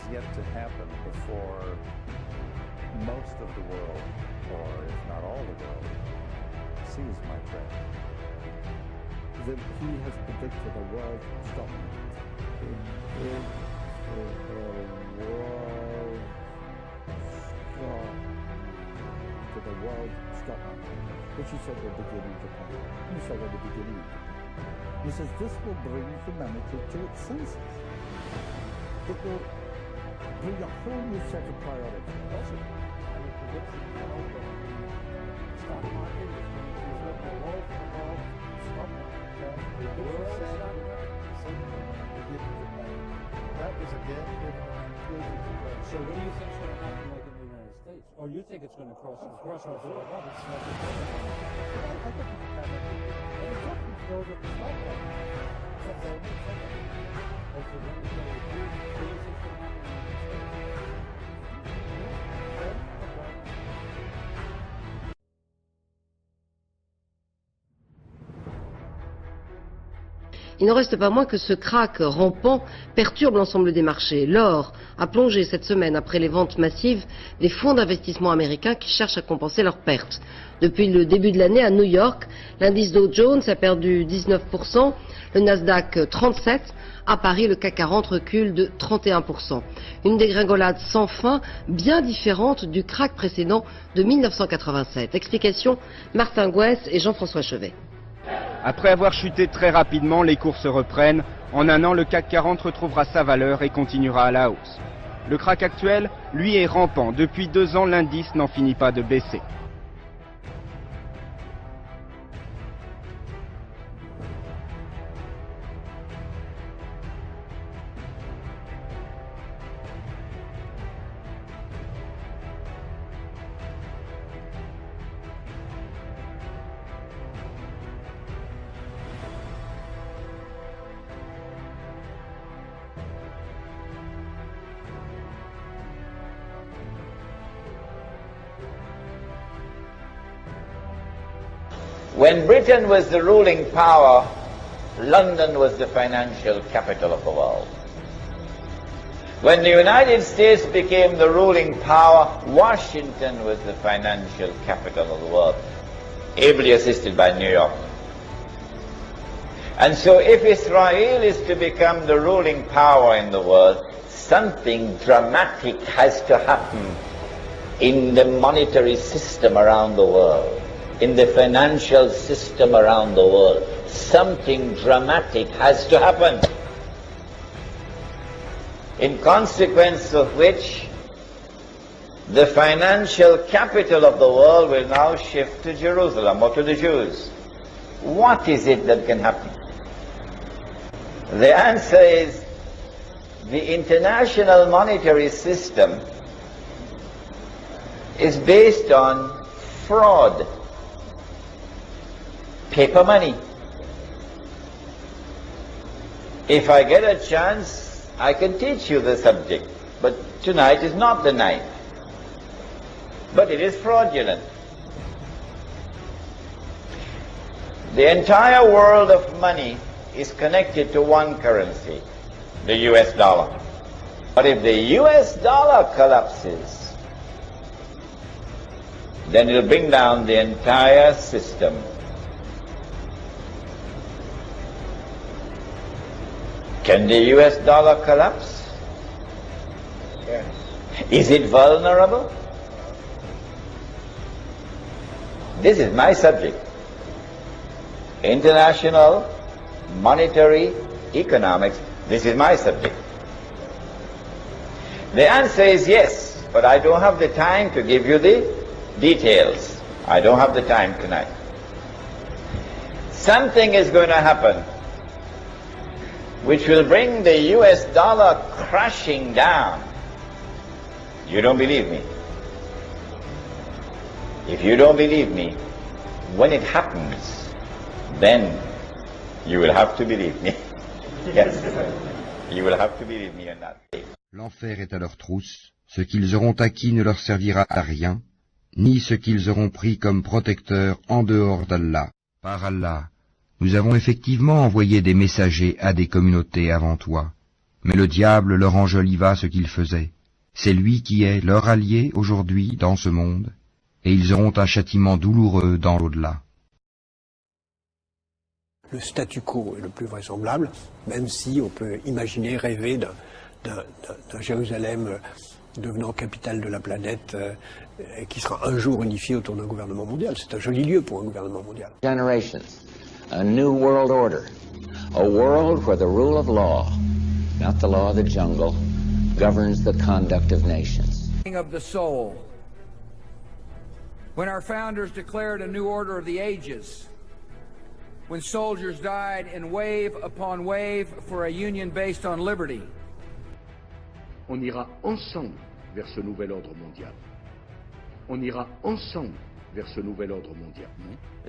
has yet to happen before most of the world, or if not all the world, sees my trend. That he has predicted a world stopping. To the world stopping, which he said will begin in Japan. He said at the beginning of Japan. He says this will bring humanity to its senses. It will bring a whole new set of priorities. Also, I would predict now that the stock market is going to result in a world stock market. The world stock market begin in Japan. That was again given an inclusion to that. So what do you think is going to happen like in the United States? Or you think it's going to cross our border? I think it's important to know that the stock market Il n'en reste pas moins que ce krach rampant perturbe l'ensemble des marchés. L'or a plongé cette semaine après les ventes massives des fonds d'investissement américains qui cherchent à compenser leurs pertes. Depuis le début de l'année, à New York, l'indice Dow Jones a perdu 19%, le Nasdaq 37%, à Paris, le CAC 40 recule de 31%. Une dégringolade sans fin, bien différente du krach précédent de 1987. Explication, Martin Gouès et Jean-François Chevet. Après avoir chuté très rapidement, les cours se reprennent. En un an, le CAC 40 retrouvera sa valeur et continuera à la hausse. Le krach actuel, lui, est rampant. Depuis 2 ans, l'indice n'en finit pas de baisser. When Britain was the ruling power, London was the financial capital of the world. When the United States became the ruling power, Washington was the financial capital of the world, ably assisted by New York. And so if Israel is to become the ruling power in the world, something dramatic has to happen in the monetary system around the world, in the financial system around the world. Something dramatic has to happen, in consequence of which the financial capital of the world will now shift to Jerusalem or to the Jews. What is it that can happen? The answer is the international monetary system is based on fraud, paper money. If I get a chance, I can teach you the subject, but tonight is not the night. But it is fraudulent. The entire world of money is connected to one currency, the US dollar. But if the US dollar collapses, then it'll bring down the entire system. Can the US dollar collapse? Yes. Is it vulnerable? This is my subject. International, monetary, economics. This is my subject. The answer is yes, but I don't have the time to give you the details. I don't have the time tonight. Something is going to happen which will bring the US dollar crashing down. You don't believe me? If you don't believe me, when it happens, then you will have to believe me. Yes, you will have to believe me on that. L'enfer est à leurs trousses. Ce qu'ils auront acquis ne leur servira à rien, ni ce qu'ils auront pris comme protecteur en dehors d'Allah. Par Allah, nous avons effectivement envoyé des messagers à des communautés avant toi. Mais le diable leur enjoliva ce qu'ils faisaient. C'est lui qui est leur allié aujourd'hui dans ce monde, et ils auront un châtiment douloureux dans l'au-delà. Le statu quo est le plus vraisemblable, même si on peut imaginer, rêver d'un Jérusalem devenant capitale de la planète et qui sera un jour unifié autour d'un gouvernement mondial. C'est un joli lieu pour un gouvernement mondial. Generations, a new world order, a world where the rule of law, not the law of the jungle, governs the conduct of nations. Of the soul. When our founders declared a new order of the ages, when soldiers died in wave upon wave for a union based on liberty. On ira ensemble vers ce nouvel ordre mondial. On ira ensemble vers ce nouvel ordre mondial.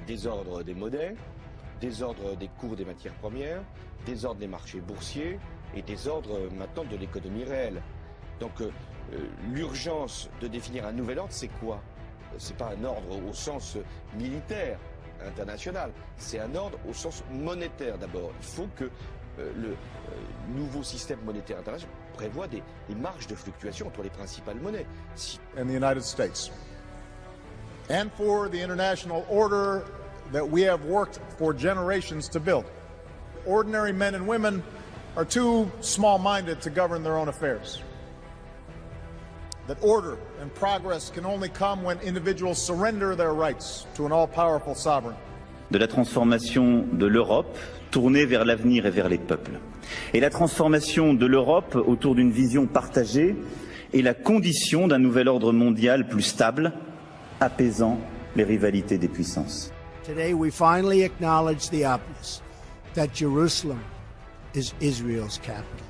Désordre des monnaies, désordre des cours des matières premières, désordre des marchés boursiers et désordre maintenant de l'économie réelle. Donc l'urgence de définir un nouvel ordre, c'est quoi? C'est pas un ordre au sens militaire international, c'est un ordre au sens monétaire d'abord. Il faut que le nouveau système monétaire international prévoit des marges de fluctuation entre les principales monnaies. In the United States, and for the international order that we have worked for generations to build. Ordinary men and women are too small-minded to govern their own affairs. That order and progress can only come when individuals surrender their rights to an all-powerful sovereign. De la transformation de l'Europe tournée vers l'avenir et vers les peuples. Et la transformation de l'Europe autour d'une vision partagée est la condition d'un nouvel ordre mondial plus stable, apaisant les rivalités des puissances. Today we finally acknowledge the obvious, that Jerusalem is Israel's capital.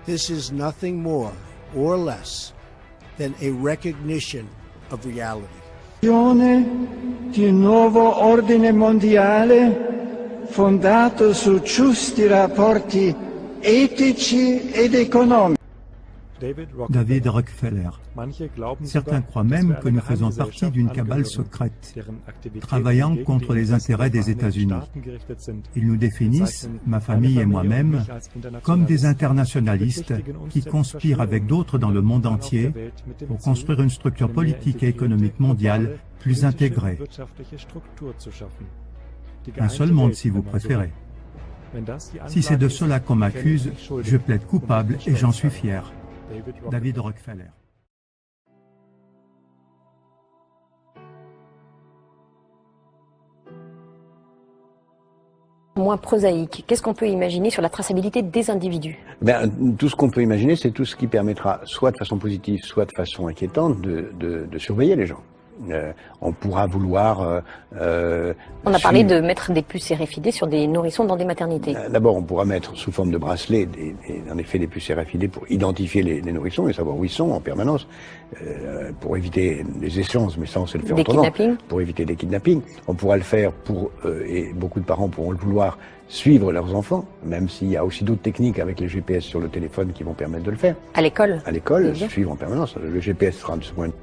This is nothing more or less than a recognition of reality. Di un nuovo ordine mondiale fondato su giusti rapporti etici ed economici. David Rockefeller. Certains croient même que nous faisons partie d'une cabale secrète, travaillant contre les intérêts des États-Unis. Ils nous définissent, ma famille et moi-même, comme des internationalistes qui conspirent avec d'autres dans le monde entier pour construire une structure politique et économique mondiale plus intégrée. Un seul monde si vous préférez. Si c'est de cela qu'on m'accuse, je plaide coupable et j'en suis fier. David Rockefeller. Moins prosaïque, qu'est-ce qu'on peut imaginer sur la traçabilité des individus? Tout ce qu'on peut imaginer, c'est tout ce qui permettra, soit de façon positive, soit de façon inquiétante, de surveiller les gens. On pourra vouloir... on a parlé de mettre des puces RFID sur des nourrissons dans des maternités. D'abord, on pourra mettre sous forme de bracelet, en effet, des puces RFID pour identifier les nourrissons et savoir où ils sont en permanence, pour éviter les échanges, mais ça, on sait le faire autrement. Des kidnappings. Pour éviter des kidnappings. On pourra le faire pour, et beaucoup de parents pourront le vouloir, suivre leurs enfants, même s'il y a aussi d'autres techniques avec les GPS sur le téléphone qui vont permettre de le faire. À l'école. À l'école, suivre en permanence. Le GPS sera de ce point de vue.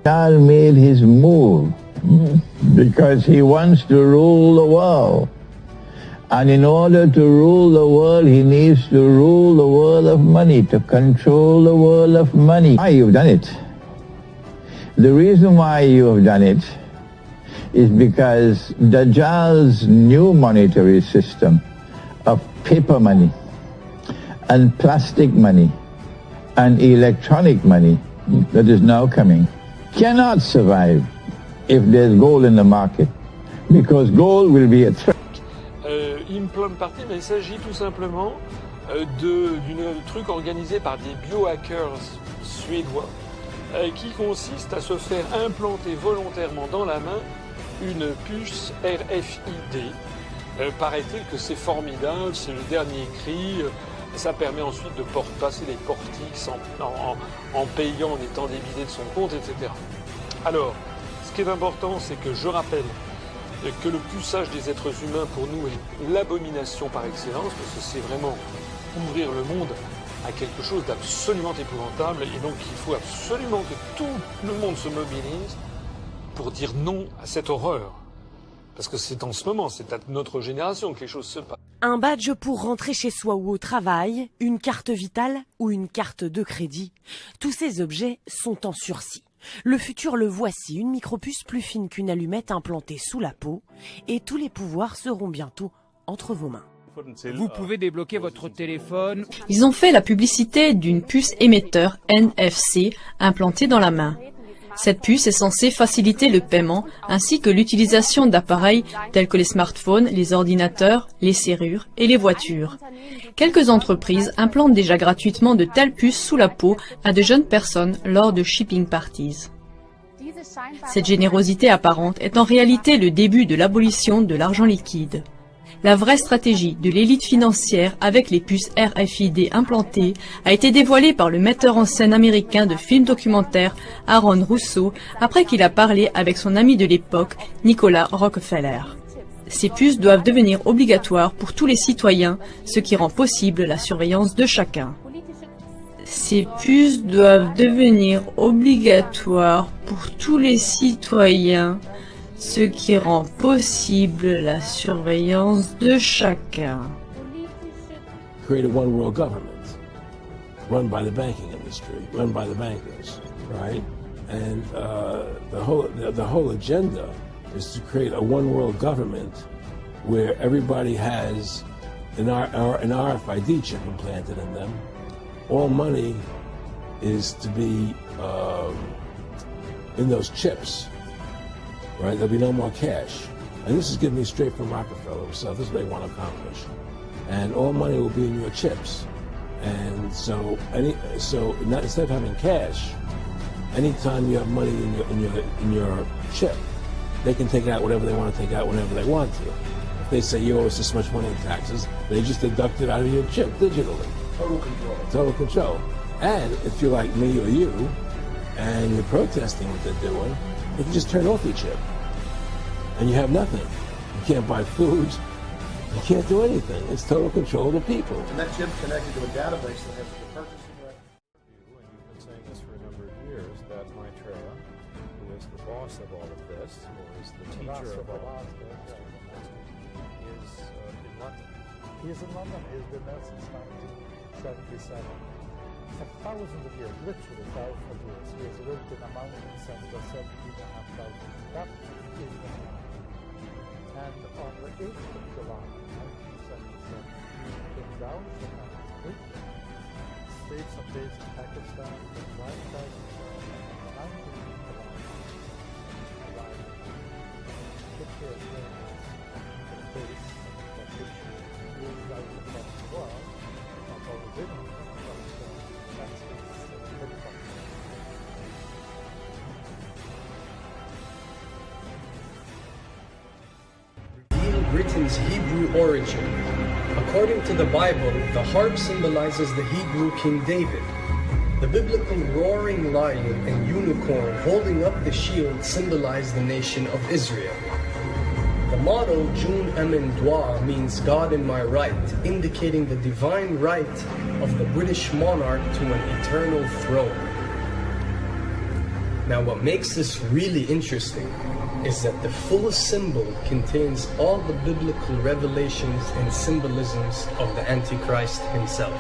Charles made his move because he wants to rule the world. And in order to rule the world, he needs to rule the world of money, to control the world of money. Why you've done it? The reason why you have done it is because Dajjal's new monetary system of paper money and plastic money and electronic money that is now coming cannot survive if there's gold in the market, because gold will be a threat. Implum Party, mais il s'agit tout simplement d'un truc organisé par des biohackers suédois qui consiste à se faire implanter volontairement dans la main une puce RFID. Paraît-il que c'est formidable, c'est le dernier cri. Ça permet ensuite de passer les portiques en payant, en étant débité de son compte, etc. Alors, ce qui est important, c'est que je rappelle que le puçage des êtres humains, pour nous, est l'abomination par excellence, parce que c'est vraiment ouvrir le monde à quelque chose d'absolument épouvantable, et donc il faut absolument que tout le monde se mobilise pour dire non à cette horreur. Parce que c'est en ce moment, c'est à notre génération que les choses se passent. Un badge pour rentrer chez soi ou au travail, une carte vitale ou une carte de crédit. Tous ces objets sont en sursis. Le futur le voici, une micropuce plus fine qu'une allumette implantée sous la peau, et tous les pouvoirs seront bientôt entre vos mains. Vous pouvez débloquer votre téléphone. Ils ont fait la publicité d'une puce émetteur NFC implantée dans la main. Cette puce est censée faciliter le paiement ainsi que l'utilisation d'appareils tels que les smartphones, les ordinateurs, les serrures et les voitures. Quelques entreprises implantent déjà gratuitement de telles puces sous la peau à de jeunes personnes lors de shipping parties. Cette générosité apparente est en réalité le début de l'abolition de l'argent liquide. La vraie stratégie de l'élite financière avec les puces RFID implantées a été dévoilée par le metteur en scène américain de films documentaires Aaron Russo après qu'il a parlé avec son ami de l'époque, Nicolas Rockefeller. Ces puces doivent devenir obligatoires pour tous les citoyens, ce qui rend possible la surveillance de chacun. Ces puces doivent devenir obligatoires pour tous les citoyens, ce qui rend possible la surveillance de chacun. Create a one world government run by the banking industry, run by the bankers, right? And the whole agenda is to create a one world government where everybody has an RFID chip implanted in them. All money is to be in those chips. Right, there'll be no more cash. And this is getting me straight from Rockefeller himself. This is what they want to accomplish. And all money will be in your chips. And so instead of having cash, anytime you have money in your chip, they can take it out whatever they want to take out whenever they want to. If they say you owe us this much money in taxes, they just deduct it out of your chip digitally. Total control. Total control. And if you're like me or you, and you're protesting what they're doing, you can just turn off your chip, and you have nothing. You can't buy food. You can't do anything. It's total control of the people. And that chip's connected to a database that has the purchasing record. And you've been saying this for a number of years, that Maitreya, who is the boss of all of this, who is the teacher of all of this, is in London. He is in London. He has been there since 1977. For thousands of years, literally thousands of years, he has lived in a mountain center 17,500. That is the man. And on the 8th of July, 1977, he came down from that peak, stayed some days in Pakistan, then right back on the 19th of July, arrived in Kashmir, the base that which moved out across the world, not always in it. Britain's Hebrew origin. According to the Bible, the harp symbolizes the Hebrew King David. The biblical roaring lion and unicorn holding up the shield symbolize the nation of Israel. The motto Jun Amin Dwa means God in my right, indicating the divine right of the British monarch to an eternal throne. Now what makes this really interesting is that the full symbol contains all the biblical revelations and symbolisms of the Antichrist himself.